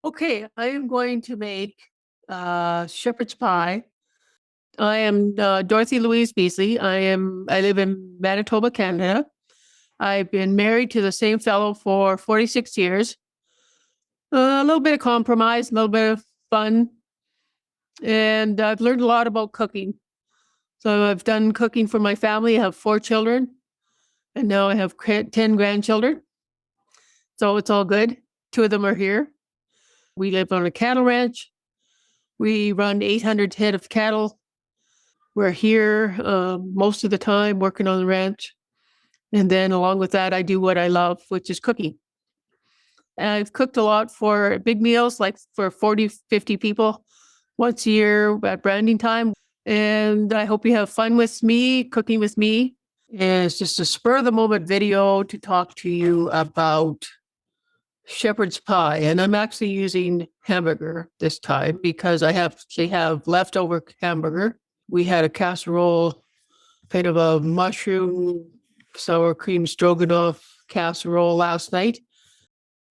Okay, I am going to make shepherd's pie. I am Dorothy Louise Beasley. I live in Manitoba, Canada. I've been married to the same fellow for 46 years. A little bit of compromise, a little bit of fun, and I've learned a lot about cooking. So I've done cooking for my family. I have 4 children, and now I have 10 grandchildren. So it's all good. 2 of them are here. We live on a cattle ranch. We run 800 head of cattle. We're here most of the time working on the ranch. And then along with that, I do what I love, which is cooking. And I've cooked a lot for big meals, like for 40, 50 people once a year at branding time. And I hope you have fun with me, cooking with me. And it's just a spur of the moment video to talk to you about shepherd's pie. And I'm actually using hamburger this time because I actually have leftover hamburger. We had a casserole, kind of a mushroom sour cream stroganoff casserole last night.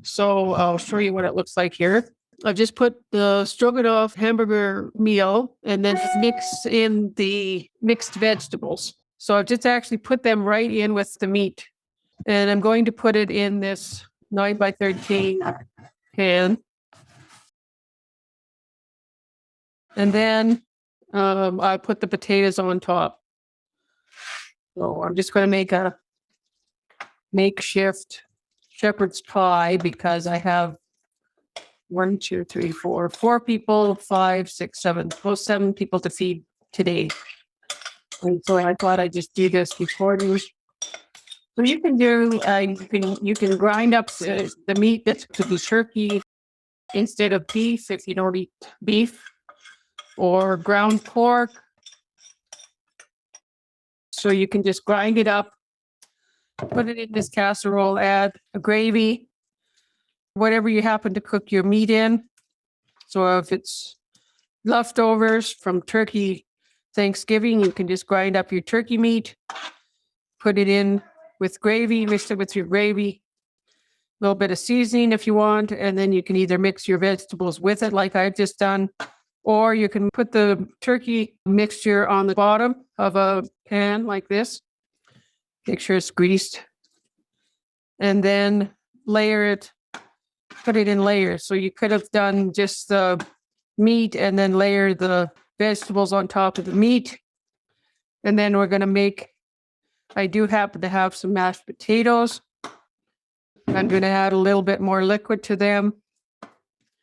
So I'll show you what it looks like here. I've just put the stroganoff hamburger meal and then mix in the mixed vegetables. So I've just actually put them right in with the meat. And I'm going to put it in this 9x13 pan. And then I put the potatoes on top. So I'm just going to make a makeshift shepherd's pie because I have 4 people, 5, 6, 7, 7 people to feed today. And so I thought I'd just do this before you. So you can do, you can grind up the meat that's to be turkey instead of beef if you don't eat beef, or ground pork. So you can just grind it up, put it in this casserole, add a gravy, whatever you happen to cook your meat in. So if it's leftovers from turkey Thanksgiving, you can just grind up your turkey meat, put it in with gravy, mix it with your gravy, a little bit of seasoning if you want, and then you can either mix your vegetables with it like I've just done, or you can put the turkey mixture on the bottom of a pan like this. Make sure it's greased. And then layer it, put it in layers. So you could have done just the meat and then layer the vegetables on top of the meat. And then we're going to make, I do happen to have some mashed potatoes. I'm going to add a little bit more liquid to them.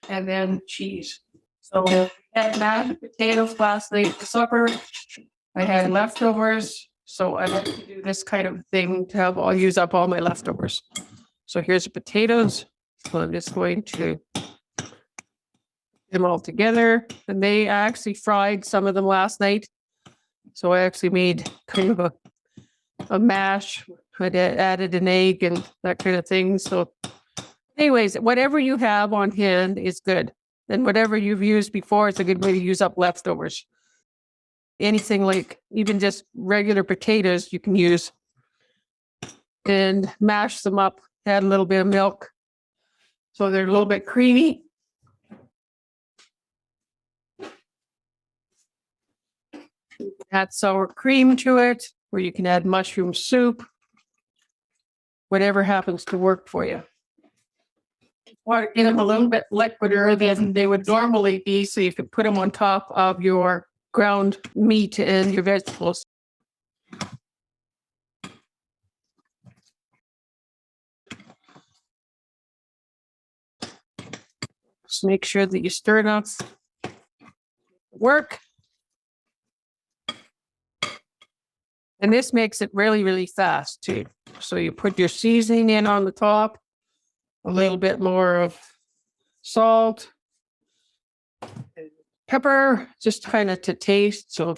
And then cheese. So I had mashed potatoes last night for supper. I had leftovers. So I like to do this kind of thing to have, I'll use up all my leftovers. So here's the potatoes. So I'm just going to put them all together. And I actually fried some of them last night. So I actually made kind of a mash. I added an egg and that kind of thing. So anyways, whatever you have on hand is good. And whatever you've used before, it's a good way to use up leftovers. Anything like even just regular potatoes you can use and mash them up, add a little bit of milk so they're a little bit creamy. Add sour cream to it, or you can add mushroom soup, whatever happens to work for you. Or get them a little bit liquider than they would normally be, so you could put them on top of your ground meat and your vegetables. Just make sure that you stir enough. Work. And this makes it really, really fast too. So you put your seasoning in on the top, a little bit more of salt, pepper, just kind of to taste. So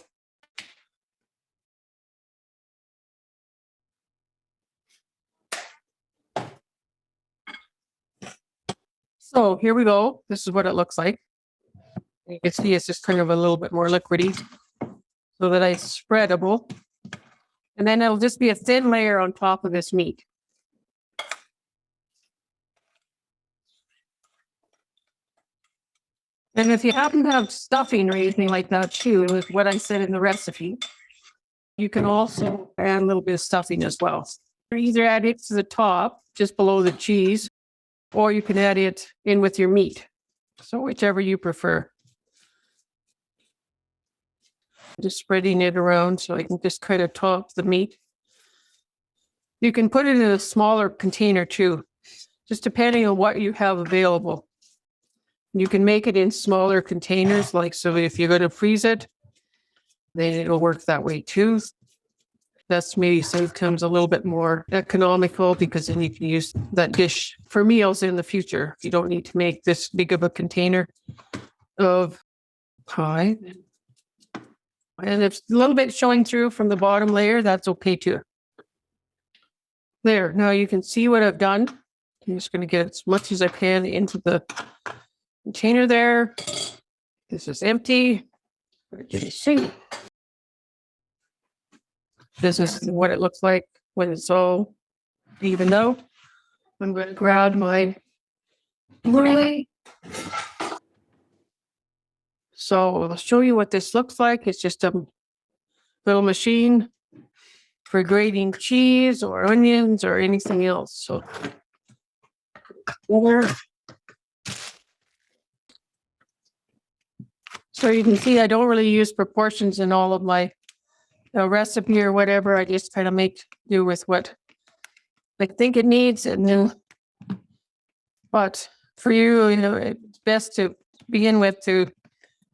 here we go. This is what it looks like. You can see it's just kind of a little bit more liquidy so that it's spreadable. And then it'll just be a thin layer on top of this meat. And if you happen to have stuffing or anything like that too, with what I said in the recipe, you can also add a little bit of stuffing as well. Either add it to the top, just below the cheese, or you can add it in with your meat. So whichever you prefer. Just spreading it around so I can just kind of top the meat. You can put it in a smaller container too, just depending on what you have available. You can make it in smaller containers, like so if you're going to freeze it, then it'll work that way too. That's maybe sometimes a little bit more economical because then you can use that dish for meals in the future. You don't need to make this big of a container of pie. And if it's a little bit showing through from the bottom layer, that's okay too. There, now you can see what I've done. I'm just going to get as much as I can into the container there. This is empty. See. This is what it looks like when it's all evened out. I'm going to grab my Beasley. So I'll show you what this looks like. It's just a little machine for grating cheese or onions or anything else. So you can see I don't really use proportions in all of my recipe or whatever. I just kind of make do with what I think it needs. And then, but for you, it's best to begin with to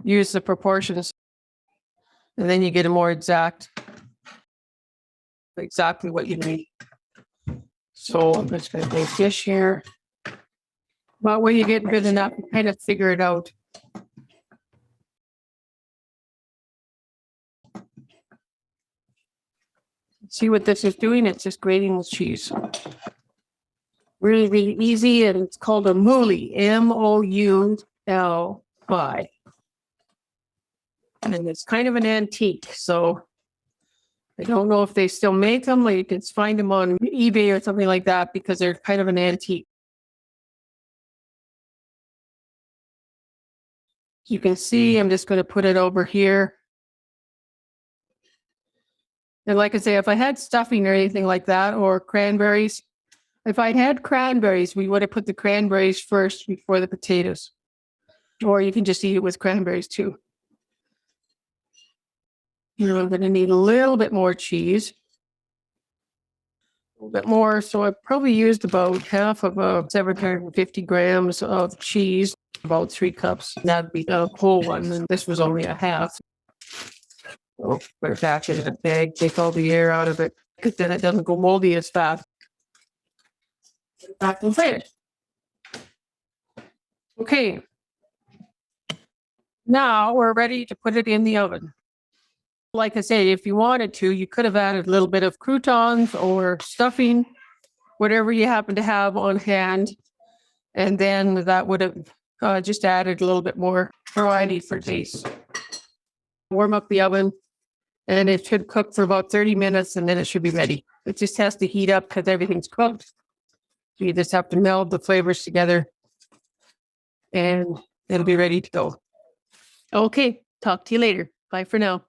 use the proportions. And then you get a more exactly what you need. So I'm just going to make fish here. But when you get good enough, you kind of figure it out. See what this is doing? It's just grating the cheese. Really, really easy. And it's called a mouli, M-O-U-L-Y. And it's kind of an antique. So I don't know if they still make them. Like you can find them on eBay or something like that because they're kind of an antique. You can see, I'm just going to put it over here. And like I say, if I had stuffing or anything like that, or cranberries, if I'd had cranberries, we would have put the cranberries first before the potatoes. Or you can just eat it with cranberries too. I'm going to need a little bit more cheese. A little bit more. So I probably used about half of 750 grams of cheese, about 3 cups. That'd be a whole one. And this was only a half. So put it back in a bag, take all the air out of it, because then it doesn't go moldy as fast. Back and finish. Okay. Now we're ready to put it in the oven. Like I say, if you wanted to, you could have added a little bit of croutons or stuffing, whatever you happen to have on hand. And then that would have just added a little bit more variety for taste. Warm up the oven. And it should cook for about 30 minutes and then it should be ready. It just has to heat up because everything's cooked. So you just have to meld the flavors together and it'll be ready to go. Okay, talk to you later. Bye for now.